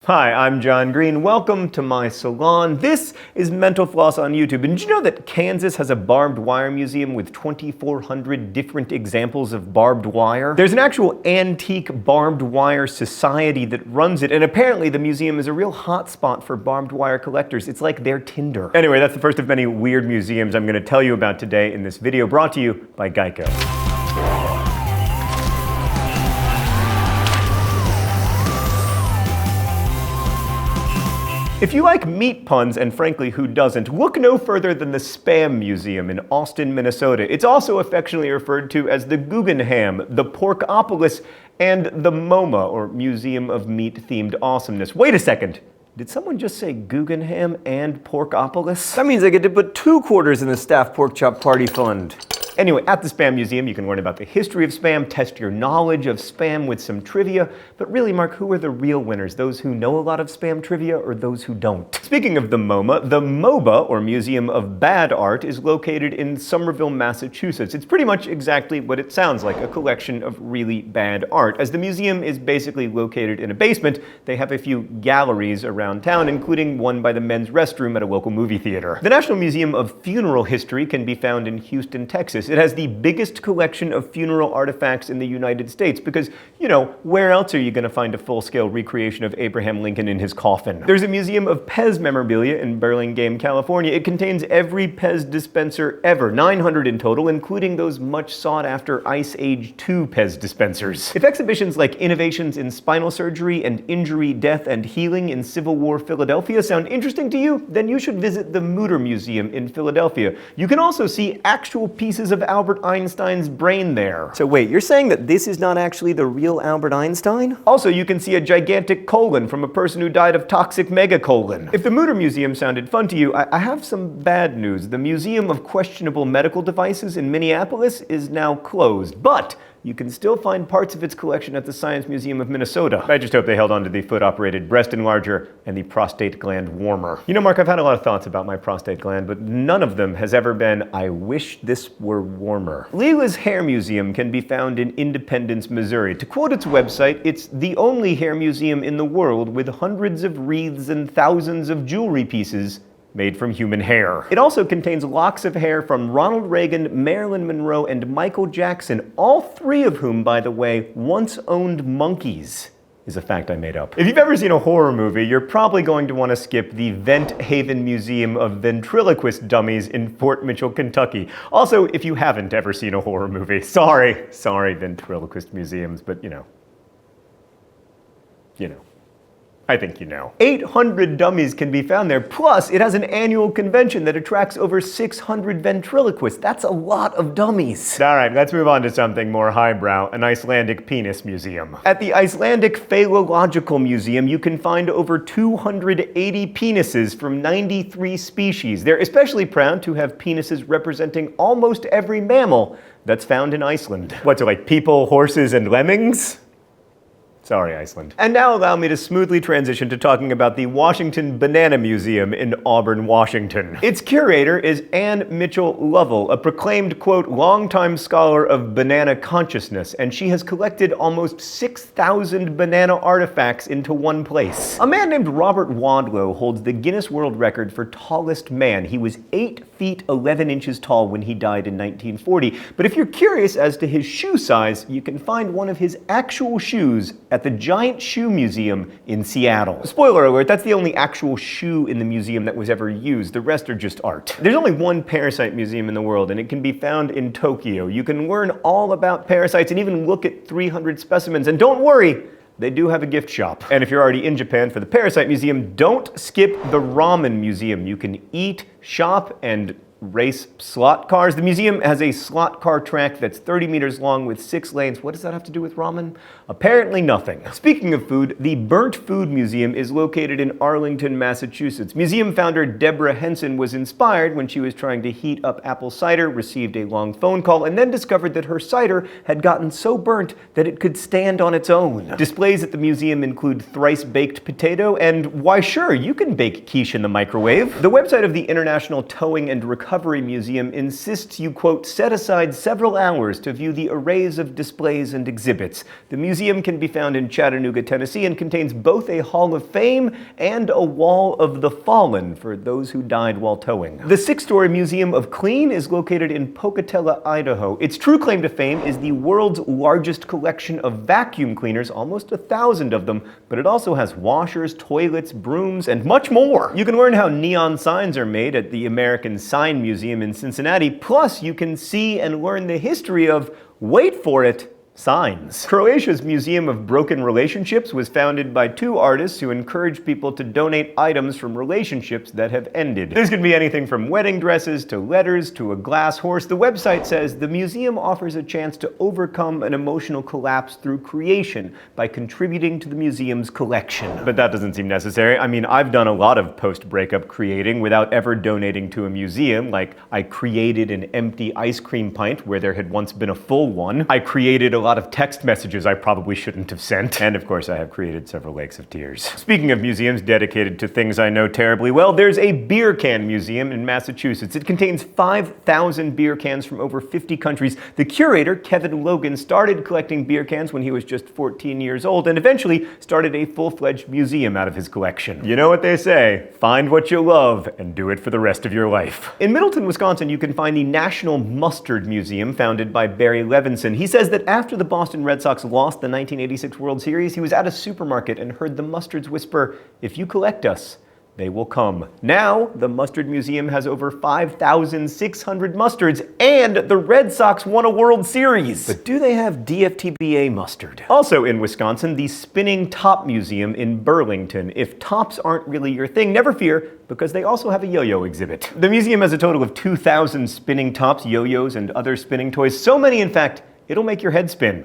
Hi, I'm John Green. Welcome to my salon. This is Mental Floss on YouTube. And did you know that Kansas has a barbed wire museum with 2,400 different examples of barbed wire? There's an actual antique barbed wire society that runs it, and apparently the museum is a real hotspot for barbed wire collectors. It's like their Tinder. Anyway, that's the first of many weird museums I'm going to tell you about today in this video, brought to you by Geico. If you like meat puns, and frankly, who doesn't, look no further than the Spam Museum in Austin, Minnesota. It's also affectionately referred to as the Guggenham, the Porkopolis, and the MoMA, or Museum of Meat-Themed Awesomeness. Wait a second. Did someone just say Guggenham and Porkopolis? That means I get to put 2 quarters in the staff pork chop party fund. Anyway, at the Spam Museum, you can learn about the history of Spam, test your knowledge of Spam with some trivia. But really, Mark, who are the real winners? Those who know a lot of Spam trivia or those who don't? Speaking of the MoMA, the MOBA, or Museum of Bad Art, is located in Somerville, Massachusetts. It's pretty much exactly what it sounds like, a collection of really bad art. As the museum is basically located in a basement, they have a few galleries around town, including one by the men's restroom at a local movie theater. The National Museum of Funeral History can be found in Houston, Texas. It has the biggest collection of funeral artifacts in the United States because, you know, where else are you going to find a full-scale recreation of Abraham Lincoln in his coffin? There's a museum of Pez memorabilia in Burlingame, California. It contains every Pez dispenser ever, 900 in total, including those much sought-after Ice Age 2 Pez dispensers. If exhibitions like Innovations in Spinal Surgery and Injury, Death, and Healing in Civil War Philadelphia sound interesting to you, then you should visit the Mutter Museum in Philadelphia. You can also see actual pieces of Albert Einstein's brain there. So wait, you're saying that this is not actually the real Albert Einstein? Also, you can see a gigantic colon from a person who died of toxic megacolon. If the Mutter Museum sounded fun to you, I have some bad news. The Museum of Questionable Medical Devices in Minneapolis is now closed, but you can still find parts of its collection at the Science Museum of Minnesota. I just hope they held on to the foot-operated breast enlarger and the prostate gland warmer. You know, Mark, I've had a lot of thoughts about my prostate gland, but none of them has ever been, I wish this were warmer. Leela's Hair Museum can be found in Independence, Missouri. To quote its website, it's the only hair museum in the world with hundreds of wreaths and thousands of jewelry pieces made from human hair. It also contains locks of hair from Ronald Reagan, Marilyn Monroe, and Michael Jackson, all 3 of whom, by the way, once owned monkeys. Is a fact I made up. If you've ever seen a horror movie, you're probably going to want to skip the Vent Haven Museum of Ventriloquist Dummies in Fort Mitchell, Kentucky. Also, if you haven't ever seen a horror movie, sorry, ventriloquist museums, but you know. I think you know. 800 dummies can be found there, plus it has an annual convention that attracts over 600 ventriloquists. That's a lot of dummies. All right, let's move on to something more highbrow, an Icelandic penis museum. At the Icelandic Phallological Museum, you can find over 280 penises from 93 species. They're especially proud to have penises representing almost every mammal that's found in Iceland. What's it like, people, horses, and lemmings? Sorry, Iceland. And now allow me to smoothly transition to talking about the Washington Banana Museum in Auburn, Washington. Its curator is Anne Mitchell Lovell, a proclaimed, quote, longtime scholar of banana consciousness, and she has collected almost 6,000 banana artifacts into one place. A man named Robert Wadlow holds the Guinness World Record for tallest man. He was 8 feet 11 inches tall when he died in 1940. But if you're curious as to his shoe size, you can find one of his actual shoes at the Giant Shoe Museum in Seattle. Spoiler alert, that's the only actual shoe in the museum that was ever used. The rest are just art. There's only one parasite museum in the world, and it can be found in Tokyo. You can learn all about parasites and even look at 300 specimens. And don't worry, they do have a gift shop. And if you're already in Japan for the Parasite Museum, don't skip the Ramen Museum. You can eat, shop, and race slot cars. The museum has a slot car track that's 30 meters long with 6 lanes. What does that have to do with ramen? Apparently nothing. Speaking of food, the Burnt Food Museum is located in Arlington, Massachusetts. Museum founder Deborah Henson was inspired when she was trying to heat up apple cider, received a long phone call, and then discovered that her cider had gotten so burnt that it could stand on its own. Displays at the museum include thrice-baked potato and, why sure, you can bake quiche in the microwave. The website of the International Towing and Recovery Recovery Museum insists you, quote, set aside several hours to view the arrays of displays and exhibits. The museum can be found in Chattanooga, Tennessee, and contains both a Hall of Fame and a Wall of the Fallen for those who died while towing. The 6-story Museum of Clean is located in Pocatello, Idaho. Its true claim to fame is the world's largest collection of vacuum cleaners, almost 1,000 of them, but it also has washers, toilets, brooms, and much more. You can learn how neon signs are made at the American Sign Museum in Cincinnati, plus you can see and learn the history of, wait for it, signs. Croatia's Museum of Broken Relationships was founded by 2 artists who encouraged people to donate items from relationships that have ended. This could be anything from wedding dresses to letters to a glass horse. The website says the museum offers a chance to overcome an emotional collapse through creation by contributing to the museum's collection. But that doesn't seem necessary. I mean, I've done a lot of post-breakup creating without ever donating to a museum. Like, I created an empty ice cream pint where there had once been a full one. I created a lot of text messages I probably shouldn't have sent. And of course, I have created several lakes of tears. Speaking of museums dedicated to things I know terribly well, there's a beer can museum in Massachusetts. It contains 5,000 beer cans from over 50 countries. The curator, Kevin Logan, started collecting beer cans when he was just 14 years old and eventually started a full-fledged museum out of his collection. You know what they say, find what you love and do it for the rest of your life. In Middleton, Wisconsin, you can find the National Mustard Museum, founded by Barry Levinson. He says that after the Boston Red Sox lost the 1986 World Series, he was at a supermarket and heard the mustards whisper, "If you collect us, they will come." Now, the Mustard Museum has over 5,600 mustards, and the Red Sox won a World Series. But do they have DFTBA mustard? Also in Wisconsin, the Spinning Top Museum in Burlington. If tops aren't really your thing, never fear, because they also have a yo-yo exhibit. The museum has a total of 2,000 spinning tops, yo-yos, and other spinning toys. So many, in fact, it'll make your head spin.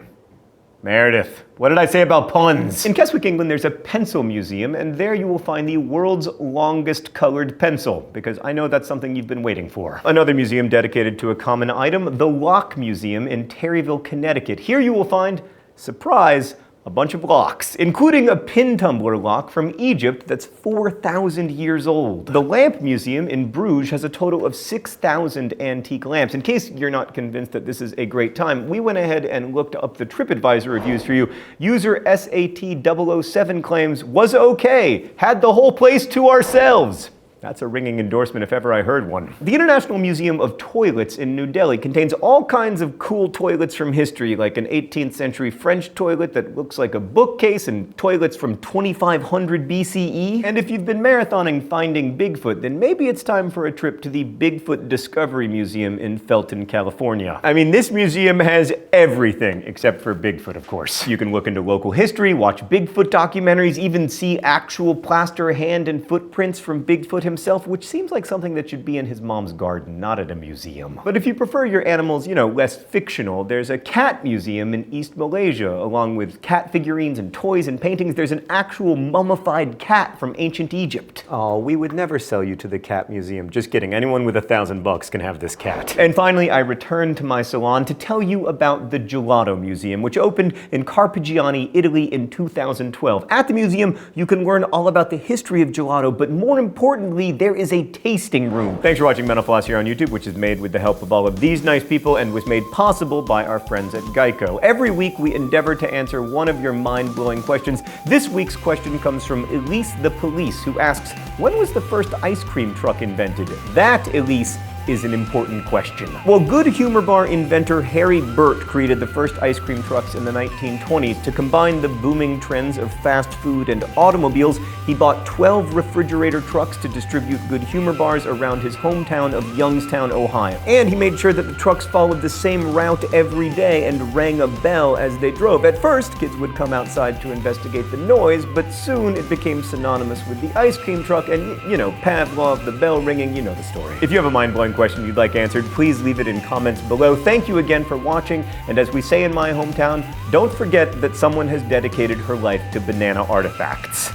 Meredith, what did I say about puns? In Keswick, England, there's a pencil museum, and there you will find the world's longest colored pencil, because I know that's something you've been waiting for. Another museum dedicated to a common item, the Lock Museum in Terryville, Connecticut. Here you will find, surprise, a bunch of locks, including a pin tumbler lock from Egypt that's 4,000 years old. The Lamp Museum in Bruges has a total of 6,000 antique lamps. In case you're not convinced that this is a great time, we went ahead and looked up the TripAdvisor reviews for you. User SAT007 claims, was okay, had the whole place to ourselves. That's a ringing endorsement if ever I heard one. The International Museum of Toilets in New Delhi contains all kinds of cool toilets from history, like an 18th century French toilet that looks like a bookcase and toilets from 2500 BCE. And if you've been marathoning Finding Bigfoot, then maybe it's time for a trip to the Bigfoot Discovery Museum in Felton, California. I mean, this museum has everything except for Bigfoot, of course. You can look into local history, watch Bigfoot documentaries, even see actual plaster hand and footprints from Bigfoot himself, which seems like something that should be in his mom's garden, not at a museum. But if you prefer your animals, less fictional, there's a cat museum in East Malaysia. Along with cat figurines and toys and paintings, there's an actual mummified cat from ancient Egypt. Oh, we would never sell you to the cat museum. Just kidding, anyone with $1,000 can have this cat. And finally, I returned to my salon to tell you about the Gelato Museum, which opened in Carpigiani, Italy in 2012. At the museum, you can learn all about the history of gelato, but more importantly, there is a tasting room. Thanks for watching Mental Floss here on YouTube, which is made with the help of all of these nice people and was made possible by our friends at Geico. Every week, we endeavor to answer one of your mind-blowing questions. This week's question comes from Elise the Police, who asks, when was the first ice cream truck invented? That, Elise, is an important question. Well, good humor bar inventor Harry Burt created the first ice cream trucks in the 1920s. To combine the booming trends of fast food and automobiles, he bought 12 refrigerator trucks to distribute good humor bars around his hometown of Youngstown, Ohio. And he made sure that the trucks followed the same route every day and rang a bell as they drove. At first, kids would come outside to investigate the noise, but soon it became synonymous with the ice cream truck and, Pavlov, the bell ringing, you know the story. If you have a mind-blowing question you'd like answered, please leave it in comments below. Thank you again for watching, and as we say in my hometown, don't forget that someone has dedicated her life to banana artifacts.